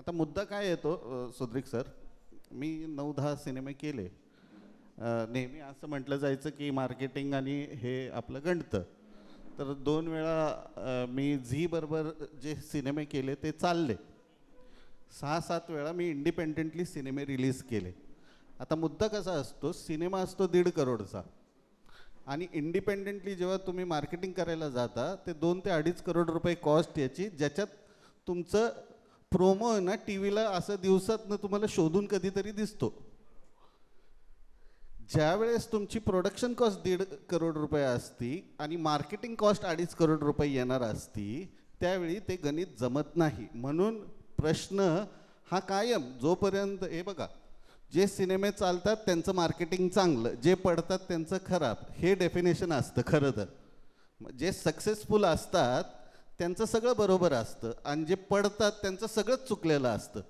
आता मुद्दा काय येतो सुद्रिक सर, मी 9-10 सिनेमे केले. नेहमी असं म्हटलं जायचं की मार्केटिंग आणि हे आपलं गणतं. तर 2 वेळा मी झी बरोबर जे सिनेमे केले ते चालले. 6-7 वेळा मी इंडिपेंडेंटली सिनेमे रिलीज केले. आता मुद्दा कसा असतो, सिनेमा असतो 1.5 करोडचा आणि इंडिपेंडेंटली जेव्हा तुम्ही मार्केटिंग करायला जाता ते 2 ते 2.5 करोड रुपये कॉस्ट याची, ज्याच्यात तुमचं प्रोमो आहे ना टी व्हीला असं दिवसातनं तुम्हाला शोधून कधीतरी दिसतो. ज्यावेळेस तुमची प्रोडक्शन कॉस्ट 1.5 करोड रुपये असती आणि मार्केटिंग कॉस्ट 2.5 करोड रुपये येणार असती, त्यावेळी ते गणित जमत नाही. म्हणून प्रश्न हा कायम, जोपर्यंत हे बघा, जे सिनेमे चालतात त्यांचं मार्केटिंग चांगलं, जे पडतात त्यांचं खराब, हे डेफिनेशन असतं खरं तर. जे सक्सेसफुल असतात त्यांचं सगळं बरोबर असतं आणि जे पडतात त्यांचं सगळंच चुकलेलं असतं.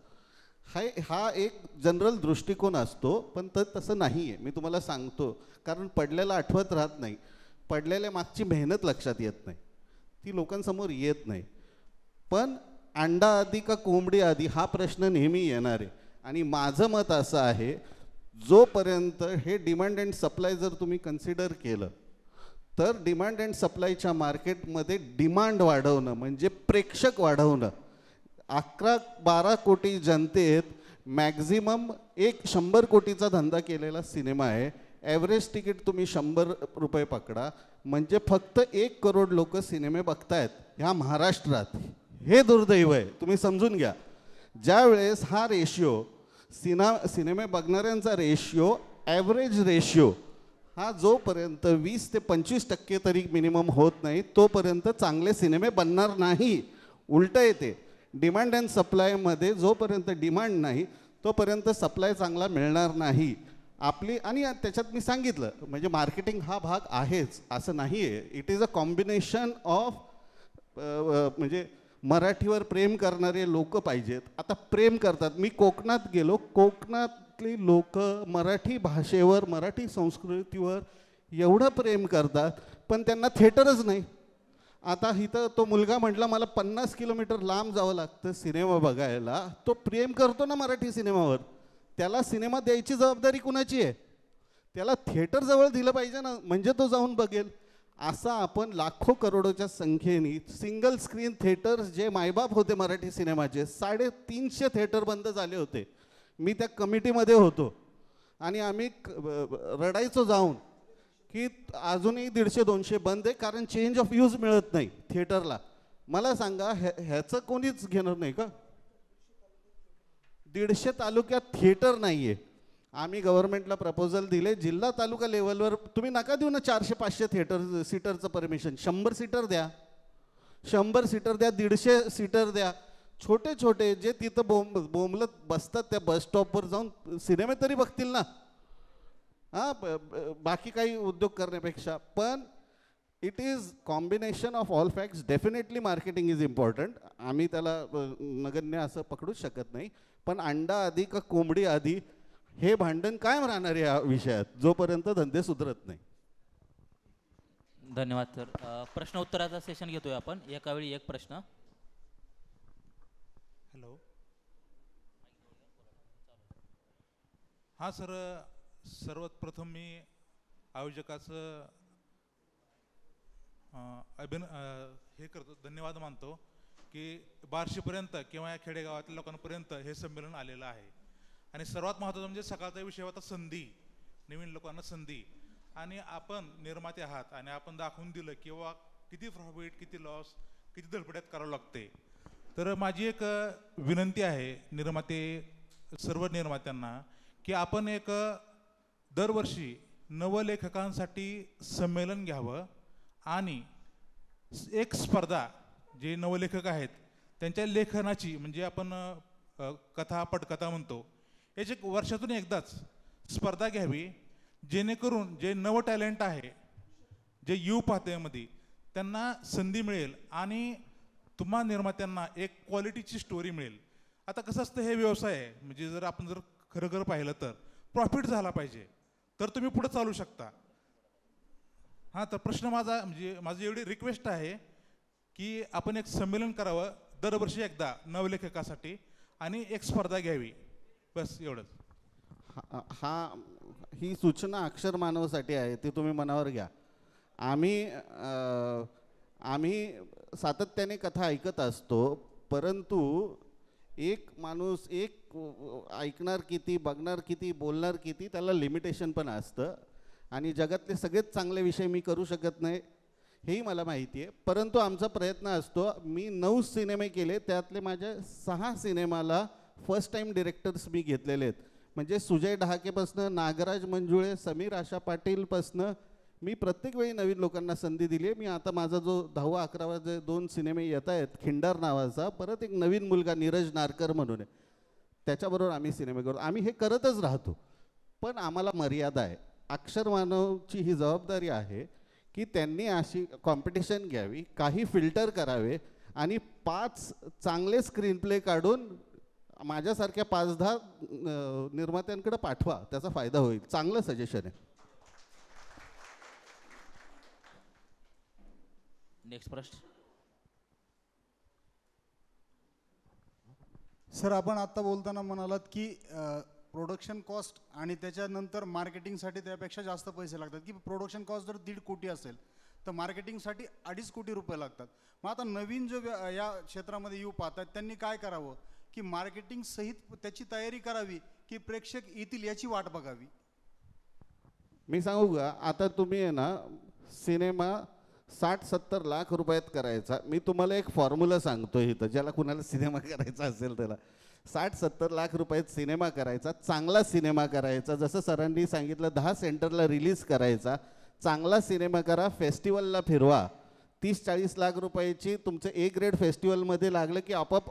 हा एक जनरल दृष्टिकोन असतो, पण तसं नाही आहे. मी तुम्हाला सांगतो, कारण पडलेलं आठवत राहत नाही, पडलेल्या मागची मेहनत लक्षात येत नाही, ती लोकांसमोर येत नाही. पण अंडा आधी का कोंबडी आधी हा प्रश्न नेहमी येणार आहे. आणि माझं मत असं आहे, जोपर्यंत हे डिमांड अँड सप्लाय जर तुम्ही कन्सिडर केलं तर डिमांड अँड सप्लायच्या मार्केटमध्ये डिमांड वाढवणं म्हणजे प्रेक्षक वाढवणं. 11-12 कोटी जनतेत मॅक्झिमम 100 कोटीचा धंदा केलेला सिनेमा आहे. ॲव्हरेज तिकीट तुम्ही 100 रुपये पकडा, म्हणजे फक्त 1 करोड लोक सिनेमे बघतायत ह्या महाराष्ट्रात. हे दुर्दैव आहे, तुम्ही समजून घ्या. ज्या वेळेस हा रेशिओ सिनेमे बघणाऱ्यांचा रेशिओ, ॲव्हरेज रेशिओ हा जोपर्यंत 20 ते 25% तरी मिनिमम होत नाही, तोपर्यंत चांगले सिनेमे बनणार नाही. उलटं येते, डिमांड अँड सप्लायमध्ये जोपर्यंत डिमांड नाही तोपर्यंत सप्लाय चांगला मिळणार नाही आपली. आणि त्याच्यात मी सांगितलं, म्हणजे मार्केटिंग हा भाग आहेच असं नाही आहे. It is a combination of, म्हणजे मराठीवर प्रेम करणारे लोक पाहिजेत. आता प्रेम करतात, मी कोकणात गेलो, कोकणातली लोक मराठी भाषेवर, मराठी संस्कृतीवर एवढं प्रेम करतात, पण त्यांना थिएटरच नाही. आता इथं तो मुलगा म्हटला मला 50 किलोमीटर लांब जावं लागतं सिनेमा बघायला. तो प्रेम करतो ना मराठी सिनेमावर, त्याला सिनेमा द्यायची जबाबदारी कुणाची आहे? त्याला थिएटर जवळ दिलं पाहिजे ना, म्हणजे तो जाऊन बघेल. असा आपण लाखो करोडोच्या संख्येने सिंगल स्क्रीन थिएटर्स जे मायबाप होते मराठी सिनेमाचे, 350 थिएटर बंद झाले होते. मी त्या कमिटीमध्ये होतो आणि आम्ही रडायचो जाऊन की अजूनही 150-200 बंद आहे, कारण चेंज ऑफ यूज मिळत नाही थिएटरला. मला सांगा, ह्याचं कोणीच घेणार नाही का? 150 तालुक्यात थिएटर नाही आहे. आम्ही गव्हर्नमेंटला प्रपोजल दिले, जिल्हा तालुका लेवलवर तुम्ही नका देऊ ना 400-500 थिएटर सीटरचं परमिशन, 100 सीटर द्या, 100 सीटर द्या, 150 सीटर द्या. छोटे छोटे जे तिथं बोंबलत बसतात त्या बस स्टॉपवर जाऊन सिनेमे तरी बघतील ना, हां, बाकी काही उद्योग करण्यापेक्षा. पण it is combination of all facts. Definitely marketing is important, आम्ही त्याला नगण्य असं पकडूच शकत नाही. पण अंडा आधी का कोंबडी आधी हे भांडण कायम राहणार या विषयात, जोपर्यंत धंदे सुधरत नाही. धन्यवाद सर. प्रश्न उत्तराचा सेशन घेतोय आपण, एका वेळी एक प्रश्न. हॅलो, हां सर, सर्वात प्रथम मी आयोजकाचं हे करतो, धन्यवाद मानतो की बार्शीपर्यंत किंवा या खेडेगावातल्या लोकांपर्यंत हे संमेलन आलेलं आहे. आणि सर्वात महत्त्वाचं म्हणजे सकाळचा विषय होता संधी, नवीन लोकांना संधी. आणि आपण निर्माते आहात आणि आपण दाखवून दिलं किंवा किती प्रॉफिट, किती लॉस, किती धडपड्यात करावं लागते. तर माझी एक विनंती आहे सर्व निर्मात्यांना, की आपण एक दरवर्षी नवलेखकांसाठी संमेलन घ्यावं आणि एक स्पर्धा, जे नवलेखक आहेत त्यांच्या लेखनाची, म्हणजे आपण कथा पटकथा म्हणतो, याची वर्षातून एकदाच स्पर्धा घ्यावी, जेणेकरून जे नवं टॅलेंट आहे, जे युवा पाहत्यामध्ये, त्यांना संधी मिळेल आणि तुम्हा निर्मात्यांना एक क्वालिटीची स्टोरी मिळेल. आता कसं असतं, हे व्यवसाय आहे, म्हणजे जर आपण खरं पाहिलं तर प्रॉफिट झाला पाहिजे तर तुम्ही पुढे चालू शकता. हां, तर प्रश्न माझी एवढी रिक्वेस्ट आहे की आपण एक संमेलन करावं दरवर्षी एकदा नवलेखकासाठी, आणि एक स्पर्धा घ्यावी, बस एवढंच. ही सूचना अक्षर मानवासाठी आहे, ती तुम्ही मनावर घ्या. आम्ही सातत्याने कथा ऐकत असतो, परंतु एक माणूस ऐकणार किती, बघणार किती, बोलणार किती, त्याला लिमिटेशन पण असतं. आणि जगातले सगळेच चांगले विषय मी करू शकत नाही, हेही मला माहिती आहे. परंतु आमचा प्रयत्न असतो. मी 9 सिनेमे केले, त्यातले माझ्या 6 सिनेमाला फर्स्ट टाईम डिरेक्टर्स मी घेतलेले आहेत. म्हणजे सुजय ढहाकेपासनं, नागराज मंजुळे, समीर आशा पाटीलपासनं मी प्रत्येक वेळी नवीन लोकांना संधी दिली आहे. मी आता माझा जो 10वा 11वा जे 2 सिनेमे येत आहेत, खिंडार नावाचा, परत एक नवीन मुलगा नीरज नारकर म्हणून आहे, त्याच्याबरोबर आम्ही सिनेमे करतो. आम्ही हे करतच राहतो, पण आम्हाला मर्यादा आहे. अक्षर मानवची ही जबाबदारी आहे की त्यांनी अशी कॉम्पिटिशन घ्यावी, काही फिल्टर करावे आणि 5 चांगले स्क्रीन प्ले काढून माझ्यासारख्या 5-10 निर्मात्यांकडे पाठवा, त्याचा फायदा होईल. चांगलं सजेशन आहे. नेक्स्ट प्रश्न. सर, आपण आत्ता बोलताना म्हणालात की प्रोडक्शन कॉस्ट आणि त्याच्यानंतर मार्केटिंगसाठी त्यापेक्षा जास्त पैसे लागतात, की प्रोडक्शन कॉस्ट जर 1.5 कोटी असेल तर मार्केटिंगसाठी 2.5 कोटी रुपये लागतात. मग आता नवीन जो या क्षेत्रामध्ये येऊ पाहतात त्यांनी काय करावं, की मार्केटिंग सहित त्याची तयारी करावी की प्रेक्षक येतील याची वाट बघावी? मी सांगू का, आता तुम्ही आहे ना, सिनेमा 60-70 लाख रुपयात करायचा. मी तुम्हाला एक फॉर्म्युला सांगतो इथं, ज्याला कुणाला सिनेमा करायचा असेल त्याला. 60-70 लाख रुपयात सिनेमा करायचा, चांगला सिनेमा करायचा, जसं सरांनी सांगितलं 10 सेंटरला रिलीज करायचा, चांगला सिनेमा करा, फेस्टिवलला फिरवा. 30-40 लाख रुपयाची तुमचं ए ग्रेड फेस्टिवलमध्ये लागलं की आपोआप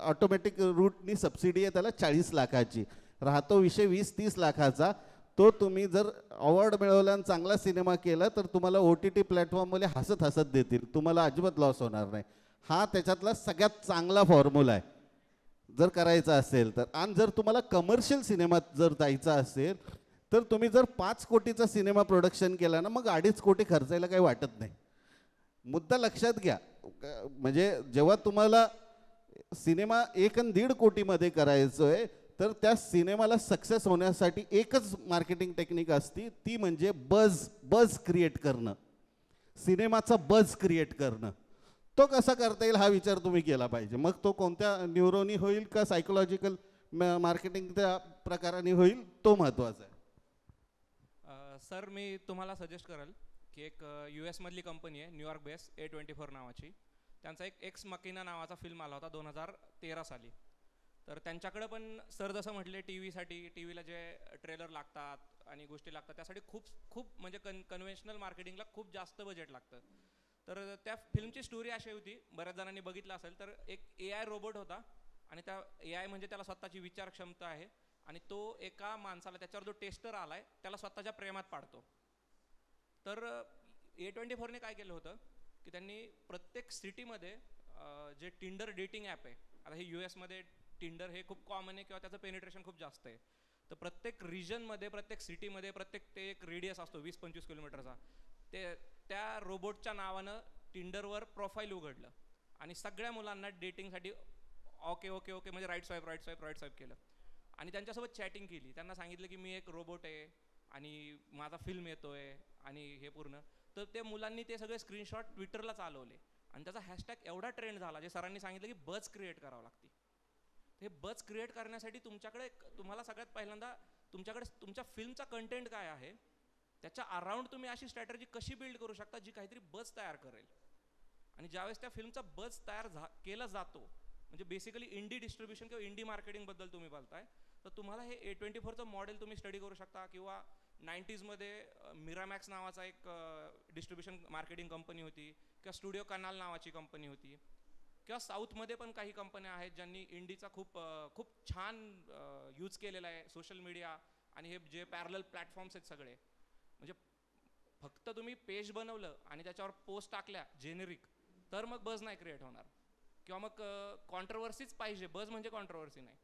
ऑटोमॅटिक रूटनी सबसिडी आहे त्याला 40 लाखाची. राहतो विषय 20-30 लाखाचा. तो तुम्ही जर अवॉर्ड मिळवला आणि चांगला सिनेमा केला तर तुम्हाला OTT प्लॅटफॉर्ममध्ये हसत हसत देतील, तुम्हाला अजिबात लॉस होणार नाही. हा त्याच्यातला सगळ्यात चांगला फॉर्म्युला आहे जर करायचा असेल तर. आणि जर तुम्हाला कमर्शियल सिनेमात जर जायचा असेल तर तुम्ही जर 5 कोटीचा सिनेमा प्रोडक्शन केला ना, मग 2.5 कोटी खर्चायला काही वाटत नाही. मुद्दा लक्षात घ्या. म्हणजे जेव्हा तुम्हाला सिनेमा 1-1.5 कोटीमध्ये करायचं आहे तर त्या सिनेमाला सक्सेस होण्यासाठी एकच मार्केटिंग टेक्निक असती, ती म्हणजे बज क्रिएट करणं, सिनेमाचा बज क्रिएट करणं. तो कसा करता येईल हा विचार तुम्ही केला पाहिजे. मग तो कोणत्या न्यूरोनी होईल का सायकोलॉजिकल मार्केटिंग त्या प्रकाराने होईल, तो महत्त्वाचा आहे. सर, मी तुम्हाला सजेस्ट कराल की एक US मधली कंपनी आहे, न्यूयॉर्क बेस, A24 नावाची. त्यांचा एक एक्स मकिना नावाचा फिल्म आला होता 2013 साली. तर त्यांच्याकडं पण सर जसं म्हटले टीव्हीला जे ट्रेलर लागतात आणि गोष्टी लागतात त्यासाठी खूप म्हणजे कन्व्हेन्शनल मार्केटिंगला खूप जास्त बजेट लागतं. तर त्या फिल्मची स्टोरी अशी होती, बऱ्याच जणांनी बघितलं असेल, तर एक AI रोबोट होता आणि त्या AI म्हणजे त्याला स्वतःची विचार क्षमता आहे आणि तो एका माणसाला, त्याच्यावर जो टेस्टर आलाय त्याला स्वतःच्या प्रेमात पाडतो. तर A24ने काय केलं होतं की त्यांनी प्रत्येक सिटीमध्ये जे टिंडर डेटिंग ॲप आहे, आता हे US मध्ये टिंडर हे खूप कॉमन आहे किंवा त्याचं पेनिट्रेशन खूप जास्त आहे, तर प्रत्येक रिजनमध्ये, प्रत्येक सिटीमध्ये, ते एक रेडियस असतो 20-25 किलोमीटरचा, त्या रोबोटच्या नावानं टिंडरवर प्रोफाईल उघडलं आणि सगळ्या मुलांना डेटिंगसाठी ओके म्हणजे राईट स्वाईप केलं आणि त्यांच्यासोबत चॅटिंग केली. त्यांना सांगितलं की मी एक रोबोट आहे आणि माझा फिल्म येतोय आणि हे पूर्ण. तर ते मुलांनी ते सगळे स्क्रीनशॉट ट्विटरला चालवले आणि त्याचा हॅशटॅग एवढा ट्रेंड झाला, जे सरांनी सांगितलं की बज क्रिएट करावं लागते. हे बज क्रिएट करण्यासाठी तुम्हाला सगळ्यात पहिल्यांदा तुमच्याकडे तुमच्या फिल्मचा कंटेंट काय आहे, त्याच्या अराउंड तुम्ही अशी स्ट्रॅटेजी कशी बिल्ड करू शकता जी काहीतरी बज तयार करेल. आणि ज्यावेळेस त्या फिल्मचा बज तयार केला जातो, म्हणजे बेसिकली इंडी डिस्ट्रीब्युशन किंवा इंडी मार्केटिंगबद्दल तुम्ही बोलताय, तर तुम्हाला हे A24चं मॉडेल तुम्ही स्टडी करू शकता. किंवा 90s मध्ये मिरामॅक्स नावाचा एक डिस्ट्रीब्युशन मार्केटिंग कंपनी होती, किंवा स्टुडिओ कनाल नावाची कंपनी होती, किंवा साऊथमध्ये पण काही कंपन्या आहेत ज्यांनी इंडीचा खूप छान यूज केलेला आहे, सोशल मीडिया आणि हे जे पॅरलल प्लॅटफॉर्म्स आहेत सगळे. म्हणजे फक्त तुम्ही पेज बनवलं आणि त्याच्यावर पोस्ट टाकल्या जेनेरिक, तर मग बज नाही क्रिएट होणार. किंवा मग कॉन्ट्रोवर्सीच पाहिजे, बज म्हणजे कॉन्ट्रोवर्सी नाही.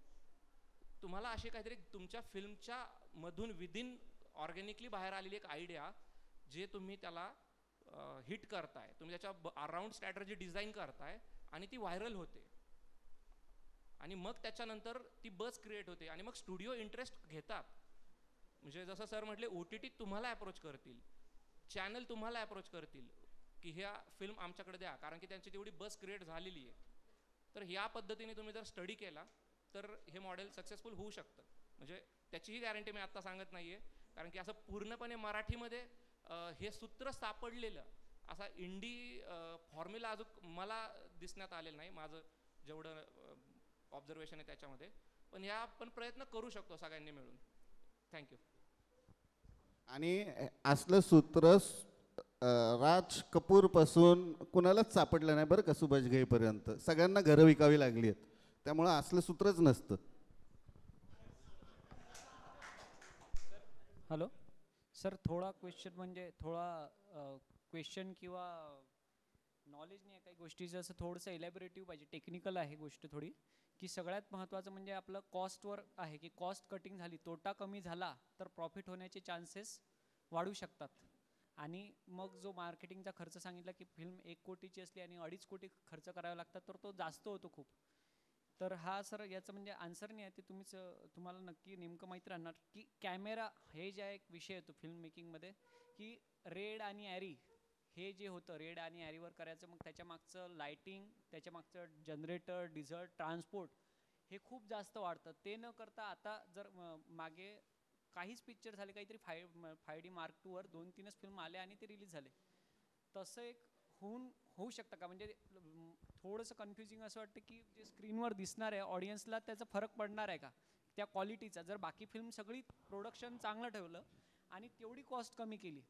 तुम्हाला अशी काहीतरी तुमच्या फिल्मच्या मधून विदिन ऑर्गॅनिकली बाहेर आलेली एक आयडिया, जे तुम्ही त्याला हिट करताय, तुम्ही त्याच्या अराउंड स्ट्रॅटर्जी डिझाईन करताय आणि ती व्हायरल होते. आणि मग त्याच्यानंतर ती बस क्रिएट होते आणि मग स्टुडिओ इंटरेस्ट घेतात. म्हणजे जसं सर म्हटले OTT तुम्हाला अप्रोच करतील, चॅनल तुम्हाला अप्रोच करतील की ह्या फिल्म आमच्याकडे द्या, कारण की त्यांची तेवढी बस क्रिएट झालेली आहे. तर ह्या पद्धतीने तुम्ही जर स्टडी केला तर हे मॉडेल सक्सेसफुल होऊ शकतं. म्हणजे त्याचीही गॅरंटी मी आत्ता सांगत नाही आहे, कारण की असं पूर्णपणे मराठीमध्ये हे सूत्र सापडलेलं असा इंडी फॉर्म्युला अजून मला दिसण्यात आलेलं नाही, माझं जेवढं ऑब्झर्वेशन आहे त्याच्यामध्ये. पण या आपण प्रयत्न करू शकतो सगळ्यांनी मिळून. थँक्यू. आणि असलं सूत्र राज कपूर पासून कुणालाच सापडलं नाही बरं का, सुभाष घईपर्यंत सगळ्यांना घरं विकावी लागली आहेत. त्यामुळं असलं सूत्रच नसतं. हॅलो सर, थोडा क्वेश्चन म्हणजे थोडा क्वेश्चन किंवा नॉलेज नाही आहे काही गोष्टीचं, असं थोडंसं इलॅबोरेटिव्ह पाहिजे, टेक्निकल आहे गोष्ट थोडी. की सगळ्यात महत्त्वाचं म्हणजे आपलं कॉस्टवर आहे की कॉस्ट कटिंग झाली, तोटा कमी झाला तर प्रॉफिट होण्याचे चान्सेस वाढू शकतात. आणि मग जो मार्केटिंगचा खर्च सांगितला की फिल्म 1 कोटीची असली आणि 2.5 कोटी खर्च करावे लागतात तर तो जास्त होतो खूप. तर हा सर याचं म्हणजे आन्सर नाही आहे ते तुम्हाला नक्की नेमकं माहीत राहणार की कॅमेरा हे जे एक विषय येतो फिल्म मेकिंगमध्ये की रेड आणि ॲरी हे जे होतं रेड आणि ॲरीवर करायचं, मग त्याच्या मागचं लाईटिंग, त्याच्या मागचं जनरेटर, डिझल, ट्रान्सपोर्ट हे खूप जास्त वाढतं. ते न करता आता जर मागे काहीच पिक्चर झाले, काहीतरी 5D Mark II वर 2-3च फिल्म आले आणि ते रिलीज झाले, तसं एक होऊ शकतं का? म्हणजे थोडंसं कन्फ्युजिंग असं वाटतं की जे स्क्रीनवर दिसणार आहे ऑडियन्सला त्याचा फरक पडणार आहे का त्या क्वालिटीचा, जर बाकी फिल्म सगळी प्रोडक्शन चांगलं ठेवलं आणि तेवढी कॉस्ट कमी केली.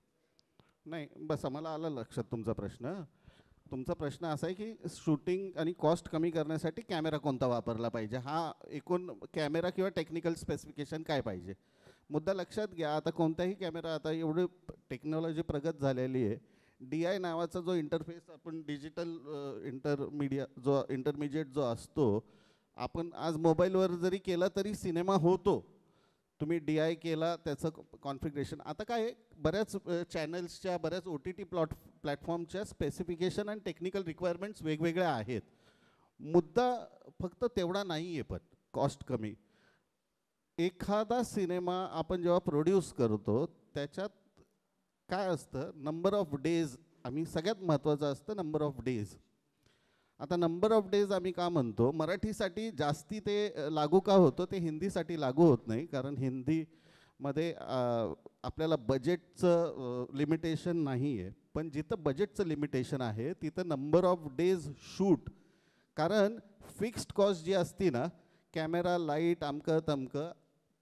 नाही बस आम्हाला आलं लक्षात तुमचा प्रश्न. तुमचा प्रश्न असा आहे की शूटिंग आणि कॉस्ट कमी करण्यासाठी कॅमेरा कोणता वापरला पाहिजे, हा एकूण कॅमेरा किंवा टेक्निकल स्पेसिफिकेशन काय पाहिजे. मुद्दा लक्षात घ्या, आता कोणताही कॅमेरा, आता एवढी टेक्नॉलॉजी प्रगत झालेली आहे, DI नावाचा जो इंटरफेस आपण डिजिटल इंटरमिजिएट जो असतो, आपण आज मोबाईलवर जरी केला तरी सिनेमा होतो. तुम्ही DI केला त्याचं कॉन्फिगरेशन. आता काय बऱ्याच चॅनल्सच्या, बऱ्याच OTT प्लॅटफॉर्मच्या स्पेसिफिकेशन आणि टेक्निकल रिक्वायरमेंट्स वेगवेगळ्या आहेत. मुद्दा फक्त तेवढा नाही आहे, पण कॉस्ट कमी. एखादा सिनेमा आपण जेव्हा प्रोड्यूस करतो त्याच्यात काय असतं, नंबर ऑफ डेज, आम्ही सगळ्यात महत्त्वाचं असतं नंबर ऑफ डेज. आता नंबर ऑफ डेज आम्ही का म्हणतो, मराठीसाठी जास्ती ते लागू का होतं, ते हिंदीसाठी लागू होत नाही, कारण हिंदीमध्ये आपल्याला बजेटचं लिमिटेशन नाही आहे. पण जिथं बजेटचं लिमिटेशन आहे तिथं नंबर ऑफ डेज शूट, कारण फिक्स्ड कॉस्ट जी असती ना, कॅमेरा, लाईट, अमकं तमकं,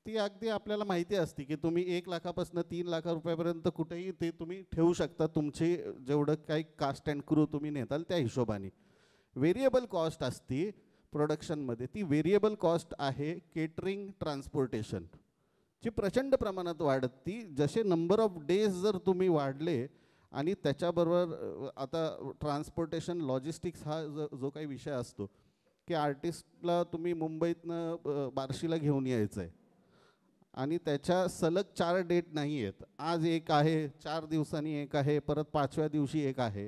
ती अगदी आपल्याला माहिती असते की तुम्ही 1 लाखापासून 3 लाख रुपयापर्यंत कुठेही ते तुम्ही ठेवू शकता, तुमची जेवढं काही कास्ट अँड क्रू तुम्ही नेताल त्या हिशोबाने. व्हेरिएबल कॉस्ट असती प्रोडक्शनमध्ये, ती व्हेरिएबल कॉस्ट आहे केटरिंग, ट्रान्सपोर्टेशन, जी प्रचंड प्रमाणात वाढती. जसे नंबर ऑफ डेज जर तुम्ही वाढले आणि त्याच्याबरोबर आता ट्रान्सपोर्टेशन, लॉजिस्टिक्स हा जो काही विषय असतो की आर्टिस्टला तुम्ही मुंबईतनं बार्शीला घेऊन यायचं आहे आणि त्याच्या सलग 4 डेट नाही आहेत, आज एक आहे, 4 दिवसांनी एक आहे, परत 5व्या दिवशी एक आहे,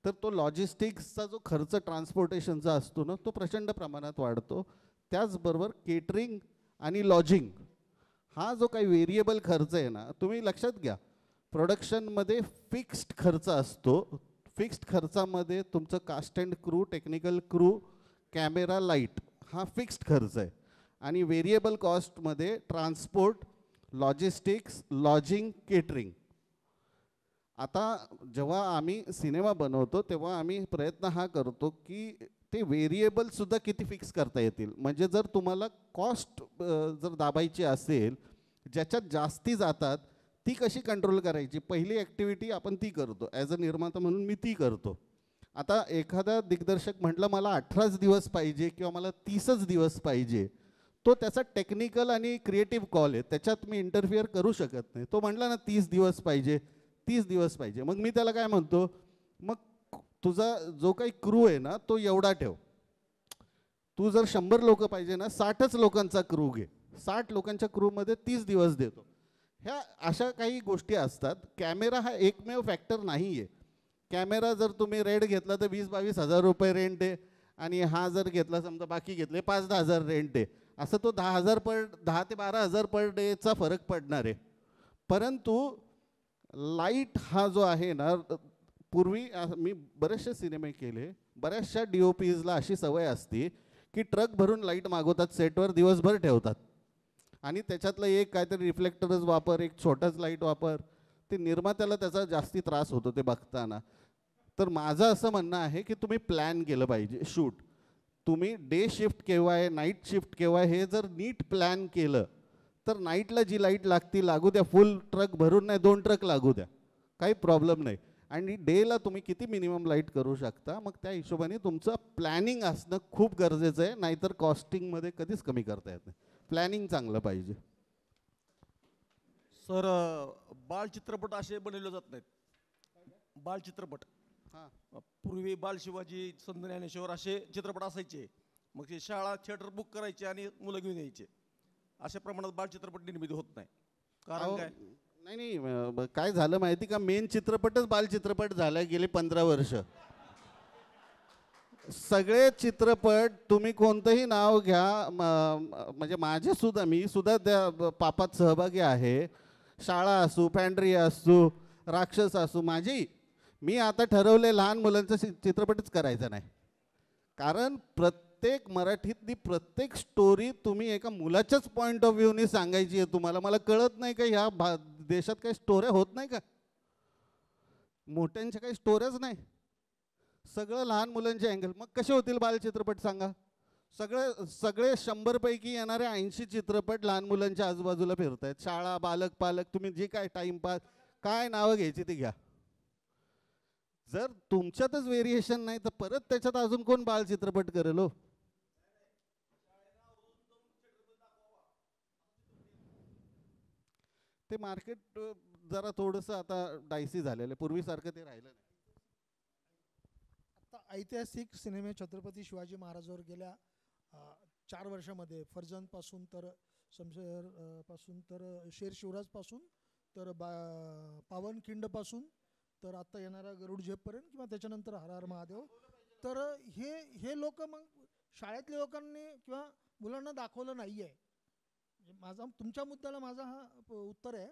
तर तो लॉजिस्टिक्सचा जो खर्च ट्रान्सपोर्टेशनचा असतो ना, तो प्रचंड प्रमाणात वाढतो. त्याचबरोबर केटरिंग आणि लॉजिंग हा जो काही व्हेरिएबल खर्च आहे ना, तुम्ही लक्षात घ्या, प्रोडक्शनमध्ये फिक्स्ड खर्च असतो. फिक्स्ड खर्चामध्ये तुमचं cast and crew, technical crew, camera, light हा फिक्स्ड खर्च आहे. आणि व्हेरिएबल कॉस्टमध्ये ट्रान्सपोर्ट, लॉजिस्टिक्स, लॉजिंग, केटरिंग. आता जेव्हा आम्ही सिनेमा बनवतो तेव्हा आम्ही प्रयत्न हा करतो की ते व्हेरिएबलसुद्धा किती फिक्स करता येतील. म्हणजे जर तुम्हाला कॉस्ट जर दाबायची असेल, ज्याच्यात जास्ती जातात ती कशी कंट्रोल करायची, पहिली ॲक्टिव्हिटी आपण ती करतो. ॲज अ निर्माता म्हणून मी ती करतो. आता एखादा दिग्दर्शक म्हटलं मला 18च दिवस पाहिजे किंवा मला 30च दिवस पाहिजे, तो त्याचा टेक्निकल आणि क्रिएटिव्ह कॉल आहे, त्याच्यात मी इंटरफिअर करू शकत नाही. तो म्हटला ना 30 दिवस पाहिजे, 30 दिवस पाहिजे, मग मी त्याला काय म्हणतो, मग तुझा जो काही क्रू आहे ना तो एवढा ठेव. तू जर 100 लोक पाहिजे ना, 60च लोकांचा क्रू घे, 60 लोकांच्या क्रूमध्ये 30 दिवस देतो. ह्या अशा काही गोष्टी असतात. कॅमेरा हा एकमेव फॅक्टर नाही आहे. कॅमेरा जर तुम्ही रेंट घेतला तर 20-22 हजार रुपये रेंट आहे आणि हा जर घेतला समजा बाकी घेतले 5-10 हजार रेंट आहे, असं तो 10 ते 12,000 पर डेचा फरक पडणार आहे. परंतु लाईट हा जो आहे ना, पूर्वी मी बरेचसे सिनेमे केले, बऱ्याचशा DOPsला अशी सवय असते की ट्रक भरून लाईट मागवतात सेटवर, दिवसभर ठेवतात आणि त्याच्यातलं एक काहीतरी रिफ्लेक्टरच वापर, एक छोटाच लाईट वापर, ते निर्मात्याला त्याचा जास्ती त्रास होतो ते बघताना. तर माझं असं म्हणणं आहे की तुम्ही प्लॅन केलं पाहिजे शूट. तुम्ही डे शिफ्ट केव्हा आहे, नाईट शिफ्ट केव्हा आहे, हे जर नीट प्लॅन केलं तर नाईटला जी लाईट लागती लागू द्या, फुल ट्रक भरून नाही 2 ट्रक लागू द्या, काही प्रॉब्लेम नाही. आणि डेला तुम्ही किती मिनिमम लाईट करू शकता, मग त्या हिशोबाने तुमचं प्लॅनिंग असणं खूप गरजेचं आहे, नाहीतर कॉस्टिंगमध्ये कधीच कमी करता येत नाही. प्लॅनिंग चांगलं पाहिजे. सर, बाल चित्रपट असे बनवले जात नाहीत. बाल चित्रपट हां, पूर्वी बाल शिवाजी, संत ज्ञानेश्वर असे चित्रपट असायचे. मग ते शाळा थिएटर बुक करायचे आणि मुलं घेऊन यायचे. अशा प्रमाणात बाल चित्रपट निर्मिती होत नाही. कारण काय? नाही काय झालं माहिती का, मेन चित्रपटच बाल चित्रपट झाला गेली 15 वर्ष. सगळे चित्रपट तुम्ही कोणतंही नाव घ्या, म्हणजे मी सुद्धा त्या पापात सहभागी आहे. शाळा असू, पॅन्ड्री असू, राक्षस असू, मी आता ठरवले लहान मुलांचा चित्रपटच करायचा नाही. कारण प्रत्येक मराठीतली प्रत्येक स्टोरी तुम्ही एका मुलाच्याच पॉईंट ऑफ व्ह्यूने सांगायची आहे तुम्हाला. मला कळत नाही का ह्या देशात काही स्टोऱ्या होत नाही का, मोठ्यांच्या काही स्टोऱ्याच नाही, सगळं लहान मुलांचे अँगल. मग कसे होतील बाल चित्रपट सांगा? सगळे 100 पैकी येणारे 80 चित्रपट लहान मुलांच्या आजूबाजूला फिरत आहेत. शाळा, बालक, पालक, तुम्ही जे काय टाइमपास काय नावं घ्यायची ती घ्या. जर तुमच्यातच व्हेरिएशन नाही तर परत त्याच्यात अजून कोण बाल चित्रपट करेल हो? ते मार्केट जरा थोडंसं आता डायसी झालेलं आहे, पूर्वीसारखं ते राहिलं नाही. आता ऐतिहासिक सिनेमे छत्रपती शिवाजी महाराजांवर गेल्या 4 वर्षामध्ये फर्जंदपासून तर शमशेर पासून तर शेर शिवराजपासून तर पावनखिंडपासून तर आता येणारा गरुड झेपपर्यंत किंवा त्याच्यानंतर हर हर महादेव, तर हे लोक मग शाळेतल्या लोकांनी किंवा मुलांना दाखवलं नाही आहे. तुमच्या मुद्द्याला माझा हा उत्तर आहे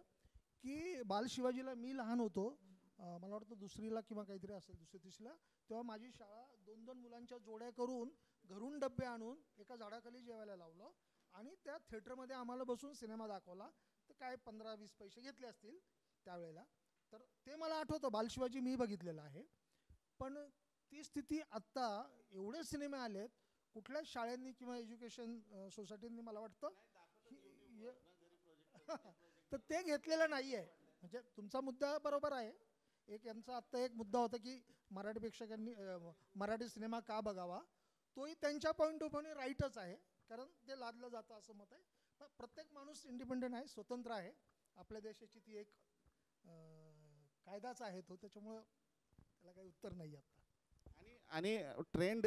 की बाल शिवाजीला मी लहान होतो, मला वाटतं 2रीला किंवा काहीतरी असेल, 2री-3रीला, तेव्हा माझी शाळा 2-2 मुलांच्या जोड्या करून घरून डबे आणून एका झाडाखाली जेवायला लावलं आणि त्या थिएटरमध्ये आम्हाला बसून सिनेमा दाखवला. तर काय 15-20 पैसे घेतले असतील त्यावेळेला. तर ते मला आठवतं, बाल शिवाजी मी बघितलेलं आहे. पण ती स्थिती आत्ता एवढे सिनेमे आलेत, कुठल्याच शाळेंनी किंवा एज्युकेशन सोसायटींनी मला वाटतं तर ते घेतलेलं नाही आहे. म्हणजे तुमचा मुद्दा बरोबर आहे. यांचा आत्ता एक मुद्दा होता की मराठी प्रेक्षकांनी मराठी सिनेमा का बघावा, तोही त्यांच्या पॉईंट ऑफ व्ह्यूने राईटच आहे, कारण ते लादलं जातं असं मत आहे. पण प्रत्येक माणूस इंडिपेंडेंट आहे, स्वतंत्र आहे. आपल्या देशाची ती एक कायदाच आहे तो, त्याच्यामुळं त्याला काही उत्तर नाही आता. आणि ट्रेंड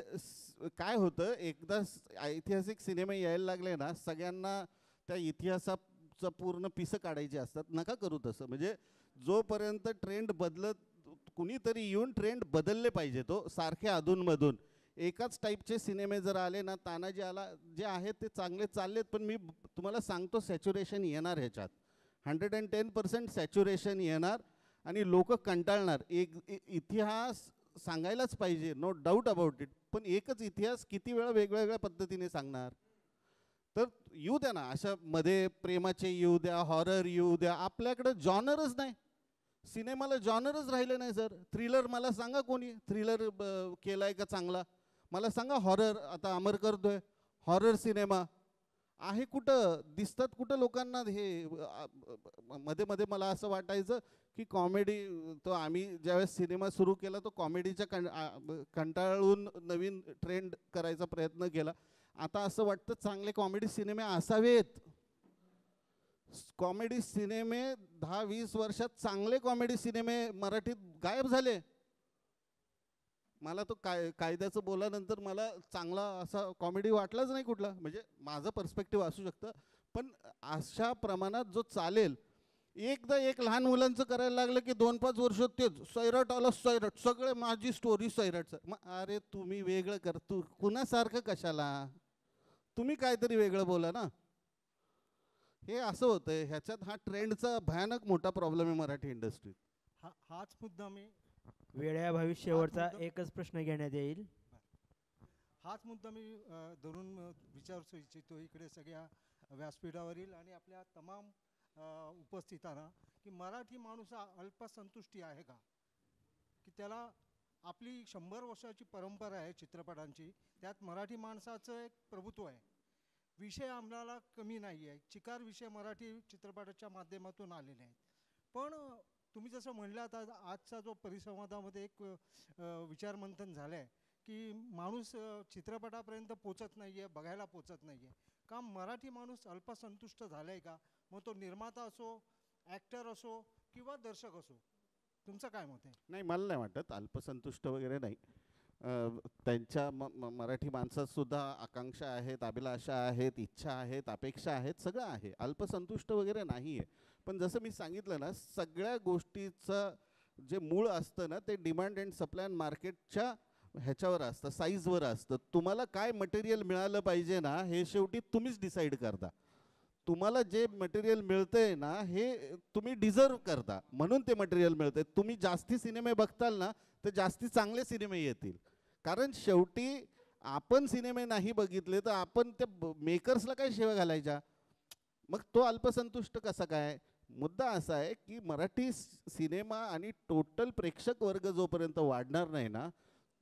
काय होतं, एकदा ऐतिहासिक सिनेमे यायला लागले ना, सगळ्यांना त्या इतिहासाचं पूर्ण पिसं काढायची असतात. नका करू तसं. म्हणजे जोपर्यंत ट्रेंड कुणीतरी येऊन ट्रेंड बदलले पाहिजे. तो सारखे अधूनमधून एकाच टाईपचे सिनेमे जर आले ना, तानाजी आला, जे आहेत ते चांगले चाललेत, पण मी तुम्हाला सांगतो सॅच्युरेशन येणार ह्याच्यात. 110% सॅच्युरेशन येणार आणि लोक कंटाळणार. इतिहास सांगायलाच पाहिजे, नो डाऊट अबाउट इट, पण एकच इतिहास किती वेळा वेगवेगळ्या पद्धतीने सांगणार? तर येऊ द्या ना, अशा मध्ये प्रेमाचे येऊ द्या, हॉरर येऊ द्या. आपल्याकडं जॉनरच नाही, सिनेमाला जॉनरच राहिले नाही सर. थ्रिलर मला सांगा, कोणी थ्रिलर केलाय का चांगला? मला सांगा. हॉरर आता अमर करतोय, हॉरर सिनेमा आहे कुठं? दिसतात कुठं लोकांना? हे मध्ये मध्ये मला असं वाटायचं की कॉमेडी, तो आम्ही ज्यावेळेस सिनेमा सुरू केला तो कॉमेडीच्या कंटाळून नवीन ट्रेंड करायचा प्रयत्न केला. आता असं वाटतं चांगले कॉमेडी सिनेमे असावेत. कॉमेडी सिनेमे 10-20 वर्षात चांगले कॉमेडी सिनेमे मराठीत गायब झाले. मला तो कायद्याचं बोलानंतर मला चांगला असा कॉमेडी वाटलाच नाही कुठला. म्हणजे माझं पर्स्पेक्टिव्ह असू शकतं, पण अशा प्रमाणात जो चालेल एकदा एक लहान मुलांचं करायला लागलं की 2-5 वर्ष तेच सैराट आलं सैराट, सगळे माझी स्टोरी सैराटचं. मग अरे तुम्ही वेगळं कर, तू कुणासारखं कशाला, तुम्ही काहीतरी वेगळं बोला ना. हे असं होतंय. ह्याच्यात हा ट्रेंडचा भयानक मोठा प्रॉब्लेम आहे मराठी इंडस्ट्रीत. हाच मुद्दा मी वेळेअभावी शेवटचा एकच प्रश्न घेण्यात येईल. हाच मुद्दा मी धरून विचारू इच्छितो इकडे सगळ्या व्यासपीठावरील आणि आपल्या तमाम उपस्थितांना, की मराठी माणूस हा अल्पसंतुष्टी आहे का? की त्याला आपली 100 वर्षाची परंपरा आहे चित्रपटांची, त्यात मराठी माणसाचं एक प्रभुत्व आहे. विषय आम्हाला कमी नाही आहे, चिकार विषय मराठी चित्रपटाच्या माध्यमातून आलेले आहेत. पण तुम्ही जसं म्हणलात आजचा जो परिसंवादामध्ये एक विचारमंथन झालं आहे की माणूस चित्रपटापर्यंत पोचत नाही आहे, बघायला पोचत नाही आहे का? मराठी माणूस अल्पसंतुष्ट झाला आहे का? मग तो निर्माता असो, ॲक्टर असो किंवा दर्शक असो. तुमचं काय मत आहे? नाही, मला नाही वाटत अल्पसंतुष्ट वगैरे नाही. त्यांच्या मराठी माणसात सुद्धा आकांक्षा आहेत, अभिलाषा आहेत, इच्छा आहेत, अपेक्षा आहेत, सगळं आहे. अल्पसंतुष्ट वगैरे नाही आहे. पण जसं मी सांगितलं ना, सगळ्या गोष्टीचं जे मूळ असतं ना, ते डिमांड अँड सप्लाय अँड मार्केटच्या ह्याच्यावर असतं, साईजवर असतं. तुम्हाला काय मटेरियल मिळालं पाहिजे ना, हे शेवटी तुम्हीच डिसाईड करता. तुम्हाला जे मटेरियल मिळतंय ना, हे तुम्ही डिझर्व करता, म्हणून ते मटेरियल मिळतंय. तुम्ही जास्ती सिनेमे बघताल ना, तर जास्ती चांगले सिनेमे येतील. कारण शेवटी आपण सिनेमे नाही बघितले तर आपण त्या मेकर्सला काय शिव्या घालायच्या? मग तो अल्पसंतुष्ट कसा काय? मुद्दा असा आहे की मराठी सिनेमा आणि टोटल प्रेक्षक वर्ग जोपर्यंत वाढणार नाही ना,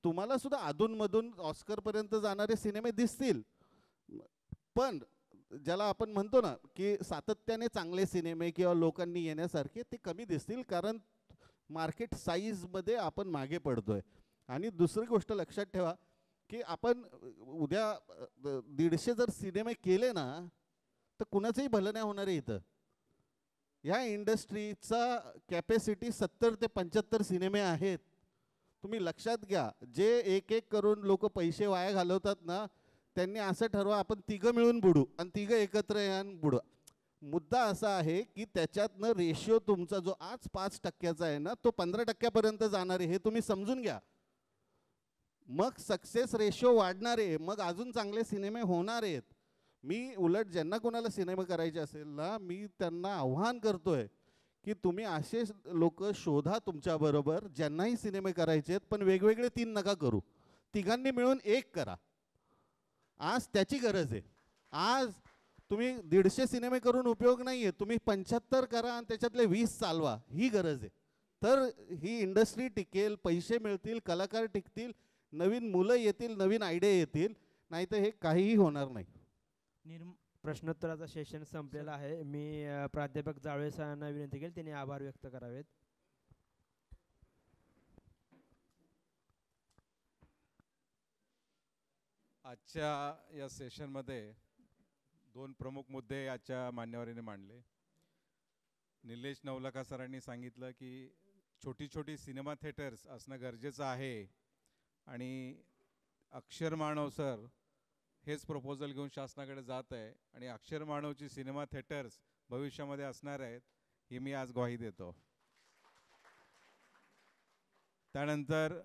तुम्हाला सुद्धा अधूनमधून ऑस्करपर्यंत जाणारे सिनेमे दिसतील. पण ज्याला आपण म्हणतो ना की सातत्याने चांगले सिनेमे किंवा लोकांनी येण्यासारखे, ते कमी दिसतील. कारण मार्केट साईजमध्ये आपण मागे पडतोय. आणि दुसरी गोष्ट लक्षात ठेवा की आपण उद्या 150 जर सिनेमे केले ना, तर कुणाचंही भलं नाही होणार आहे. इथं ह्या इंडस्ट्रीचा कॅपॅसिटी 70 ते 75 सिनेमे आहेत. तुम्ही लक्षात घ्या. जे एक एक करून लोक पैसे वाया घालवतात ना, त्यांनी असं ठरवा आपण तिघं मिळून बुडू आणि तिघं एकत्र येऊन बुडू. मुद्दा असा आहे की त्याच्यातनं रेशिओ तुमचा जो आज 5% आहे ना, तो 15% जाणार आहे. हे तुम्ही समजून घ्या. मग सक्सेस रेशिओ वाढणार आहे, मग अजून चांगले सिनेमे होणार आहेत. मी उलट ज्यांना कोणाला सिनेमा करायचे असेल ना, मी त्यांना आव्हान करतोय की तुम्ही असे लोक शोधा तुमच्याबरोबर ज्यांनाही सिनेमे करायचे आहेत, पण वेगवेगळे 3 नका करू, तिघांनी मिळून एक करा. आज त्याची गरज आहे. आज तुम्ही 150 सिनेमे करून उपयोग नाही आहे. तुम्ही 75 करा आणि त्याच्यातले 20 चालवा, ही गरज आहे. तर ही इंडस्ट्री टिकेल, पैसे मिळतील, कलाकार टिकतील, नवीन मुलं येतील, नवीन आयडिया येतील. नाही तर हे काहीही होणार नाही. प्रश्नोत्तराचा सेशन संपलेला आहे. मी प्राध्यापक जावळे सरांना विनंती केली, त्यांनी आभार व्यक्त करावेत. आजच्या या सेशनमध्ये 2 प्रमुख मुद्दे आजच्या मान्यवरांनी मांडले. निलेश नवलखा सरांनी सांगितलं की छोटी छोटी सिनेमा थिएटर्स असणं गरजेचं आहे आणि अक्षर मानव सर हेच प्रपोजल घेऊन शासनाकडे जात आहे आणि अक्षर मानवची सिनेमा थिएटर्स भविष्यामध्ये असणार आहेत, ही मी आज ग्वाही देतो. त्यानंतर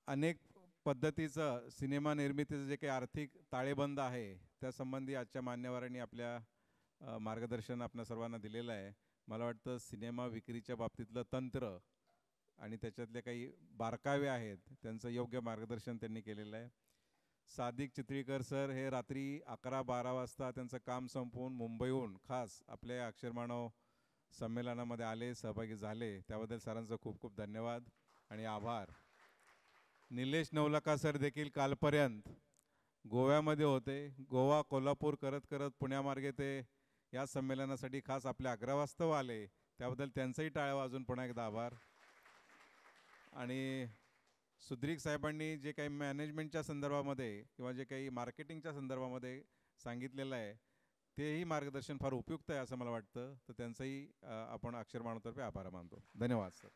अनेक पद्धतीचं सिनेमा निर्मितीचं जे काही आर्थिक ताळेबंद आहे त्यासंबंधी आजच्या मान्यवरांनी आपल्या मार्गदर्शन आपल्या सर्वांना दिलेलं आहे. मला वाटतं सिनेमा विक्रीच्या बाबतीतलं तंत्र आणि त्याच्यातले काही बारकावे आहेत त्यांचं योग्य मार्गदर्शन त्यांनी केलेलं आहे. सादिक चित्रीकर सर हे रात्री 11-12 वाजता त्यांचं काम संपवून मुंबईहून खास आपल्या अक्षरमानव संमेलनामध्ये आले, सहभागी झाले, त्याबद्दल सरांचं खूप खूप धन्यवाद आणि आभार. निलेश नवलखा सर देखील कालपर्यंत गोव्यामध्ये होते. गोवा कोल्हापूर करत करत पुण्यामार्गे ते या संमेलनासाठी खास आपल्या अग्रवास्तव आले, त्याबद्दल त्यांचंही टाळ्या वाजून पुन्हा एकदा आभार. आणि सुद्रिक साहेबांनी जे काही मॅनेजमेंटच्या संदर्भामध्ये किंवा जे काही मार्केटिंगच्या संदर्भामध्ये सांगितलेलं आहे तेही मार्गदर्शन फार उपयुक्त आहे असं मला वाटतं. तर त्यांचंही आपण अक्षर मानवतर्फे आभार मानतो. धन्यवाद सर.